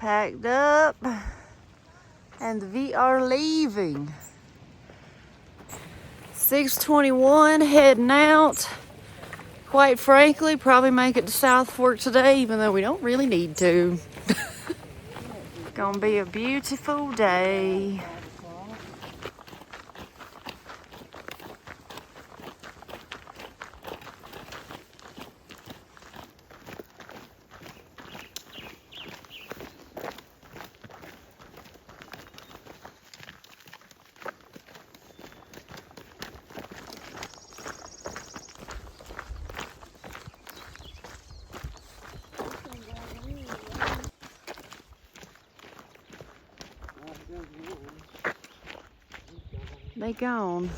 Packed up, and we are leaving. 6:21, heading out. Quite frankly, probably make it to South Fork today, even though we don't really need to. Gonna be a beautiful day. They gone.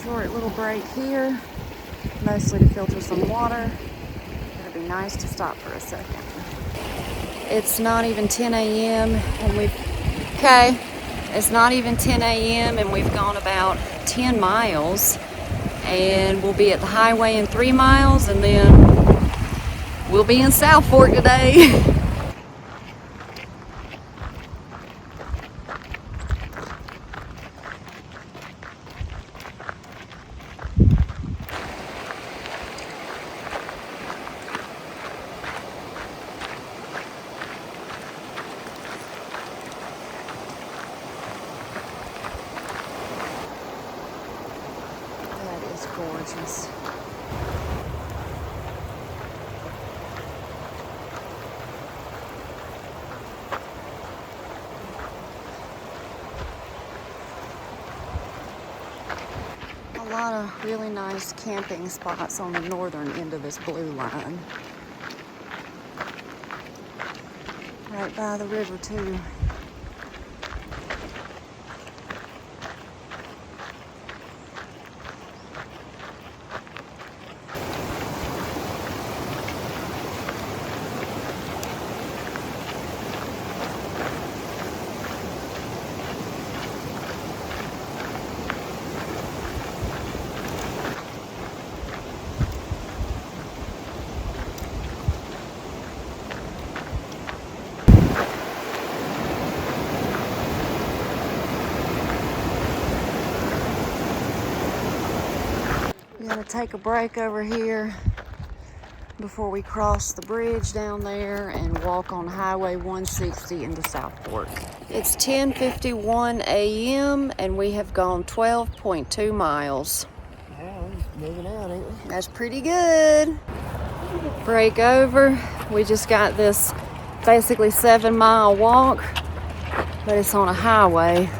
Short little break here, mostly to filter some water. It'll be nice to stop for a second. It's not even 10 a.m. and it's not even 10 a.m. and we've gone about 10 miles, and we'll be at the highway in 3 miles, and then we'll be in South Fork today. Gorgeous. A lot of really nice camping spots on the northern end of this blue line. Right by the river too. We're gonna take a break over here before we cross the bridge down there and walk on Highway 160 into South Fork. It's 10:51 a.m. and we have gone 12.2 miles. Yeah, we're moving out, ain't we? That's pretty good. Break over. We just got this basically 7-mile walk, but it's on a highway.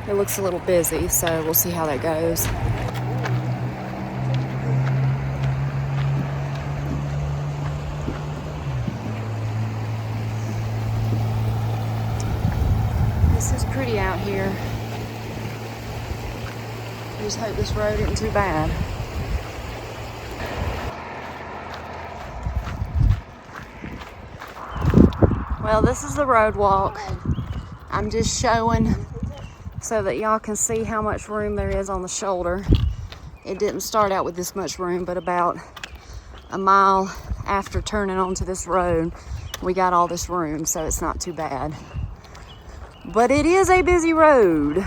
It looks a little busy, so we'll see how that goes. pretty out here. I just hope this road isn't too bad. Well, this is the road walk. I'm just showing so that y'all can see how much room there is on the shoulder. It didn't start out with this much room, but about a mile after turning onto this road, we got all this room, so it's not too bad. But it is a busy road.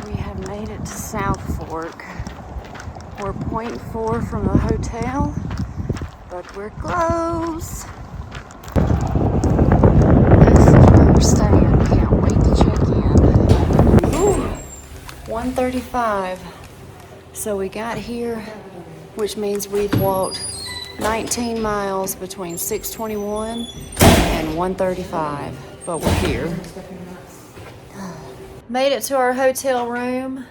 We have made it to South Fork. We're 0.4 from the hotel, but we're close. This is where we're staying. Can't wait to check in. Ooh, 1:35. So we got here, which means we've walked 19 miles between 6:21 and 1:35, but we're here. Made it to our hotel room.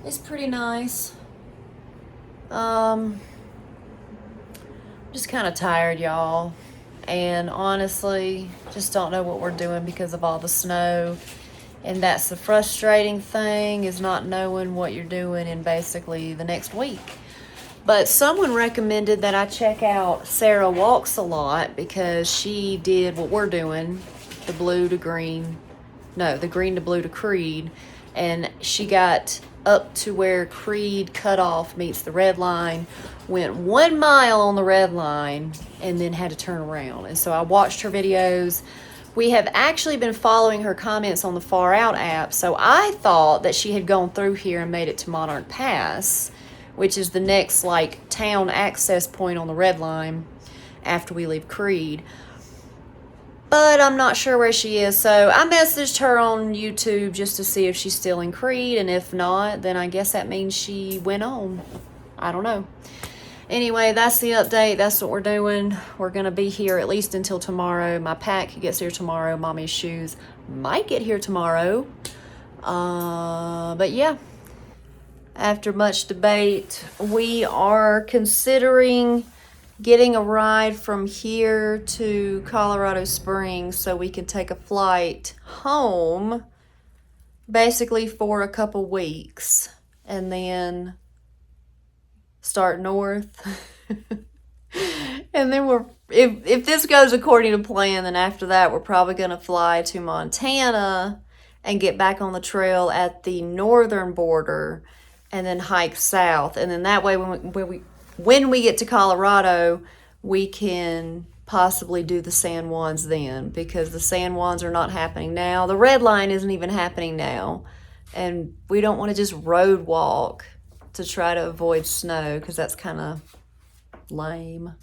It's pretty nice. Just kind of tired, y'all. And honestly, just don't know what we're doing because of all the snow. And that's the frustrating thing, is not knowing what you're doing in basically the next week. But someone recommended that I check out Sarah Walks a Lot, because she did what we're doing, the blue to green, no, the green to blue to Creed. And she got up to where Creed cutoff meets the red line, went 1 mile on the red line, and then had to turn around. And so I watched her videos. We have actually been following her comments on the Far Out app, so I thought that she had gone through here and made it to Monarch Pass, which is the next like town access point on the red line after we leave Creed. But I'm not sure where she is, so I messaged her on YouTube just to see if she's still in Creed, and if not, then I guess that means she went on. I don't know. Anyway, that's the update. That's what we're doing. We're going to be here at least until tomorrow. My pack gets here tomorrow. Mommy's shoes might get here tomorrow. But yeah, after much debate, we are considering getting a ride from here to Colorado Springs so we can take a flight home basically for a couple weeks and then start north. And then if this goes according to plan, then after that we're probably going to fly to Montana and get back on the trail at the northern border and then hike south. And then that way when we get to Colorado, we can possibly do the San Juans then, because the San Juans are not happening now. The red line isn't even happening now. And we don't want to just road walk to try to avoid snow, because that's kind of lame.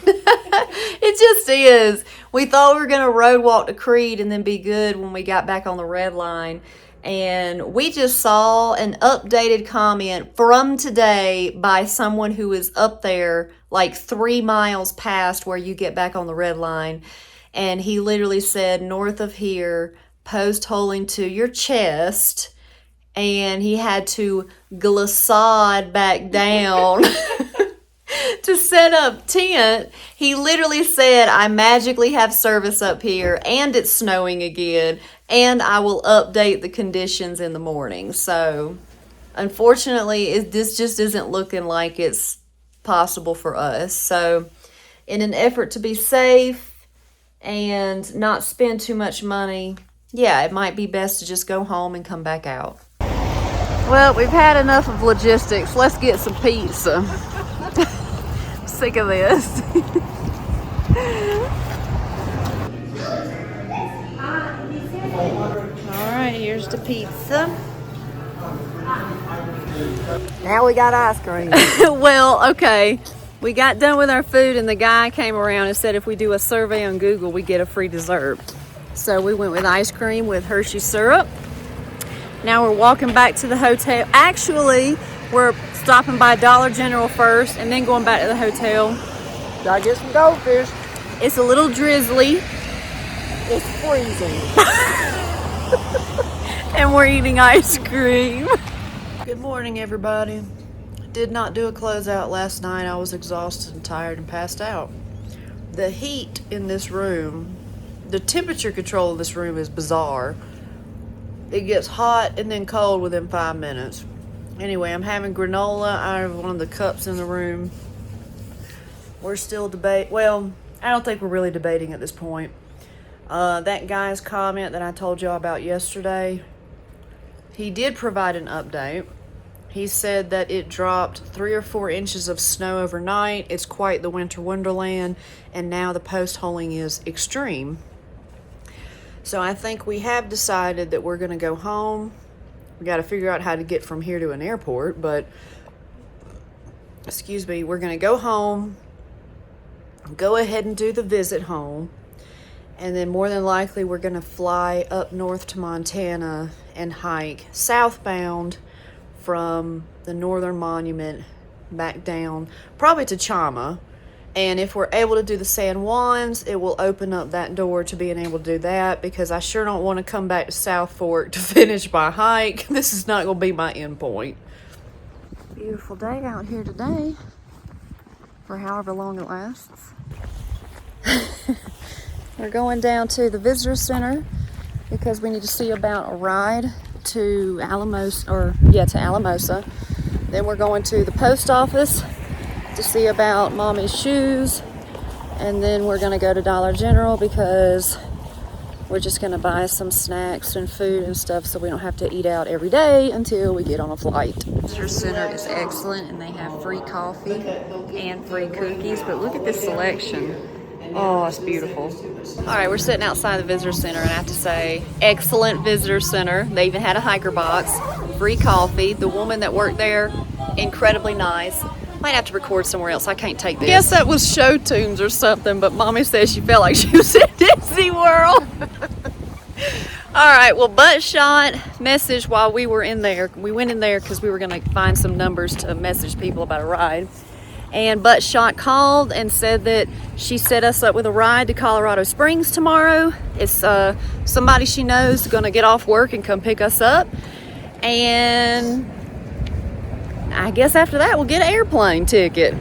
It just is. We thought we were going to road walk to Creed and then be good when we got back on the red line. And we just saw an updated comment from today by someone who is up there like 3 miles past where you get back on the red line. And he literally said, north of here, post holing to your chest. And he had to glissade back down to set up tent. He literally said, I magically have service up here and it's snowing again, and I will update the conditions in the morning. So unfortunately, this just isn't looking like it's possible for us. So in an effort to be safe and not spend too much money, yeah, it might be best to just go home and come back out. Well, we've had enough of logistics. Let's get some pizza. I'm sick of this. All right, here's the pizza. Now we got ice cream. Well, okay. We got done with our food and the guy came around and said if we do a survey on Google, we get a free dessert. So we went with ice cream with Hershey syrup. Now we're walking back to the hotel. Actually, we're stopping by Dollar General first and then going back to the hotel. Gotta get some goldfish. It's a little drizzly. It's freezing. And we're eating ice cream. Good morning, everybody. Did not do a closeout last night. I was exhausted and tired and passed out. The heat in this room, the temperature control of this room is bizarre. It gets hot and then cold within 5 minutes. Anyway, I'm having granola out of one of the cups in the room. We're still well, I don't think we're really debating at this point. That guy's comment that I told y'all about yesterday, he did provide an update. He said that it dropped 3 or 4 inches of snow overnight. It's quite the winter wonderland, and now the post-holing is extreme. So I think we have decided that we're going to go home. We got to figure out how to get from here to an airport, but excuse me, we're going to go home, go ahead and do the visit home, and then more than likely we're going to fly up north to Montana and hike southbound from the Northern Monument back down, probably to Chama. And if we're able to do the San Juans, it will open up that door to being able to do that, because I sure don't want to come back to South Fork to finish my hike. This is not going to be my end point. Beautiful day out here today, for however long it lasts. We're going down to the visitor center because we need to see about a ride to Alamosa. Then we're going to the post office to see about Mommy's shoes, and then we're gonna go to Dollar General because we're just gonna buy some snacks and food and stuff so we don't have to eat out every day until we get on a flight. The visitor center is excellent, and they have free coffee and free cookies, but look at this selection. Oh, it's beautiful. All right, we're sitting outside the visitor center, and I have to say, excellent visitor center. They even had a hiker box, free coffee. The woman that worked there, incredibly nice. Might have to record somewhere else. I can't take this. I guess that was show tunes or something, but Mommy says she felt like she was at Disney World. All right, well, Butt Shot messaged while we were in there. We went in there because we were going to find some numbers to message people about a ride. And Butt Shot called and said that she set us up with a ride to Colorado Springs tomorrow. It's somebody she knows going to get off work and come pick us up. And I guess after that we'll get an airplane ticket.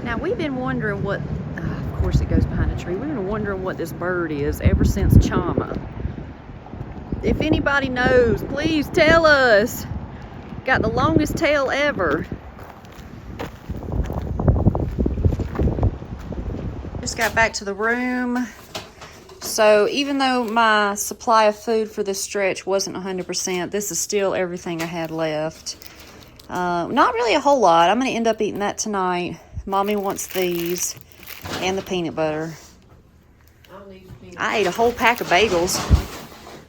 Now we've been wondering what, of course it goes behind a tree. We've been wondering what this bird is ever since Chama. If anybody knows, please tell us. Got the longest tail ever. Just got back to the room. So even though my supply of food for this stretch wasn't 100%, this is still everything I had left. Not really a whole lot. I'm going to end up eating that tonight. Mommy wants these and the peanut butter. I ate a whole pack of bagels.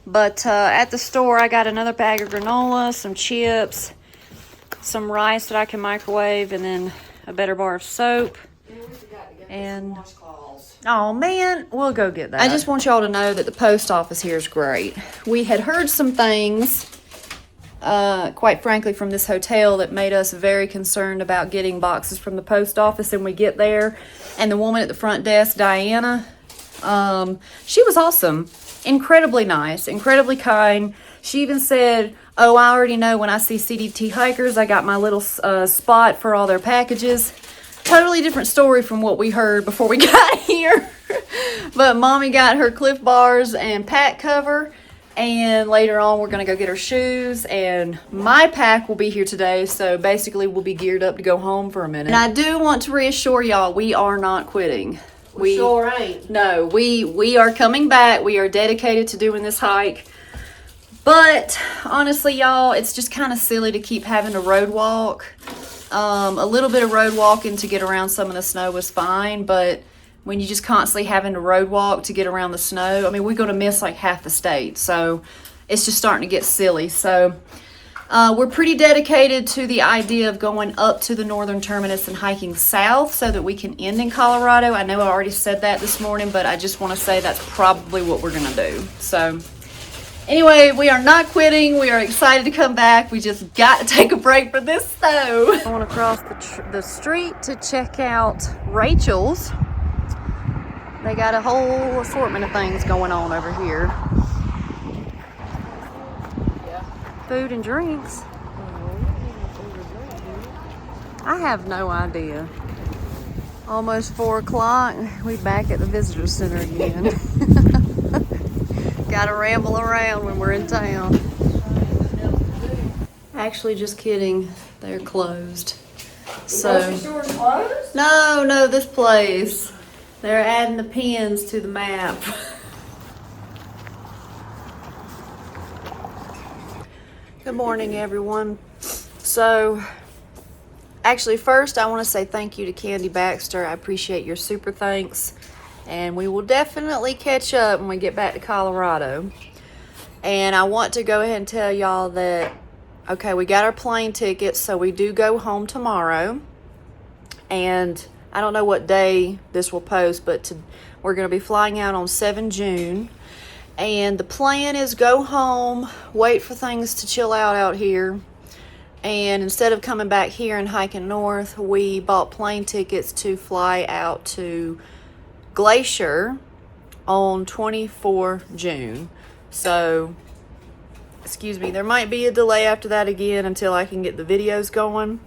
But at the store, I got another bag of granola, some chips, some rice that I can microwave, and then a better bar of soap. And oh man, we'll go get that. I just want y'all to know that the post office here is great. We had heard some things, quite frankly, from this hotel that made us very concerned about getting boxes from the post office, and we get there, and the woman at the front desk, Diana, she was awesome, incredibly nice, incredibly kind. She even said, oh, I already know when I see CDT hikers, I got my little spot for all their packages. Totally different story from what we heard before we got here. But Mommy got her Cliff Bars and pack cover, and later on we're going to go get her shoes, and my pack will be here today, so basically we'll be geared up to go home for a minute. And I do want to reassure y'all, we are not quitting. We sure ain't. No, we are coming back. We are dedicated to doing this hike. But honestly, y'all, it's just kind of silly to keep having to road walk. A little bit of road walking to get around some of the snow was fine, but when you just constantly having to road walk to get around the snow, I mean, we're going to miss like half the state, so it's just starting to get silly. So we're pretty dedicated to the idea of going up to the northern terminus and hiking south so that we can end in Colorado. I know I already said that this morning, but I just want to say that's probably what we're going to do. So Anyway, we are not quitting. We are excited to come back. We just got to take a break for this snow. I want to cross the street to check out Rachel's. They got a whole assortment of things going on over here. Food and drinks. I have no idea. Almost 4 o'clock. We back at the visitor center again. Gotta ramble around when we're in town. Actually, just kidding. They're closed. So. Grocery store's closed? No, this place. They're adding the pins to the map. Good morning, everyone. So, actually, first I want to say thank you to Candy Baxter. I appreciate your super thanks. And we will definitely catch up when we get back to Colorado. And I want to go ahead and tell y'all that, okay, we got our plane tickets, so we do go home tomorrow. And I don't know what day this will post, but we're going to be flying out on 7 June. And the plan is go home, wait for things to chill out here. And instead of coming back here and hiking north, we bought plane tickets to fly out to Glacier on 24 June. So, excuse me, there might be a delay after that again until I can get the videos going.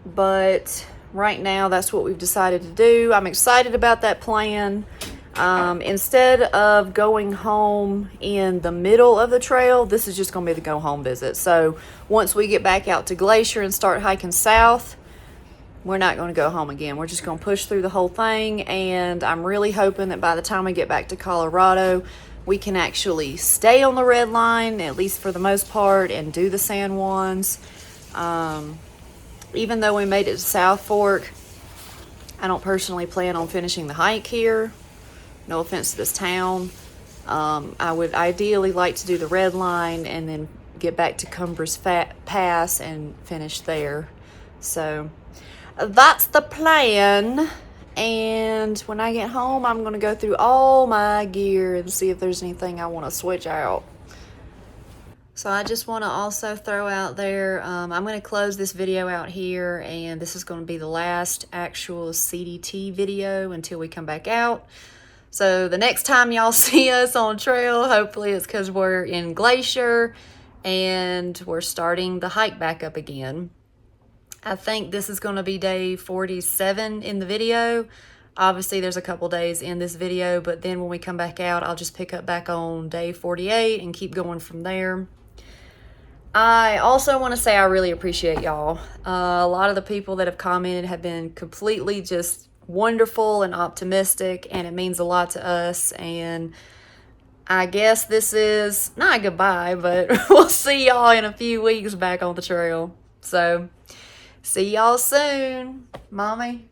But right now, that's what we've decided to do. I'm excited about that plan. Instead of going home in the middle of the trail, this is just going to be the go home visit. So once we get back out to Glacier and start hiking south, we're not going to go home again. We're just going to push through the whole thing. And I'm really hoping that by the time we get back to Colorado, we can actually stay on the red line, at least for the most part, and do the San Juans. Even though we made it to South Fork, I don't personally plan on finishing the hike here. No offense to this town. I would ideally like to do the red line and then get back to Cumbres Pass and finish there. So that's the plan. And when I get home, I'm going to go through all my gear and see if there's anything I want to switch out. So I just want to also throw out there, I'm going to close this video out here, and this is going to be the last actual CDT video until we come back out. So the next time y'all see us on trail, hopefully it's because we're in Glacier and we're starting the hike back up again. I think this is going to be day 47 in the video. Obviously, there's a couple days in this video, but then when we come back out, I'll just pick up back on day 48 and keep going from there. I also want to say I really appreciate y'all. A lot of the people that have commented have been completely just wonderful and optimistic, and it means a lot to us. And I guess this is not goodbye, but we'll see y'all in a few weeks back on the trail. So, see y'all soon, Mommy.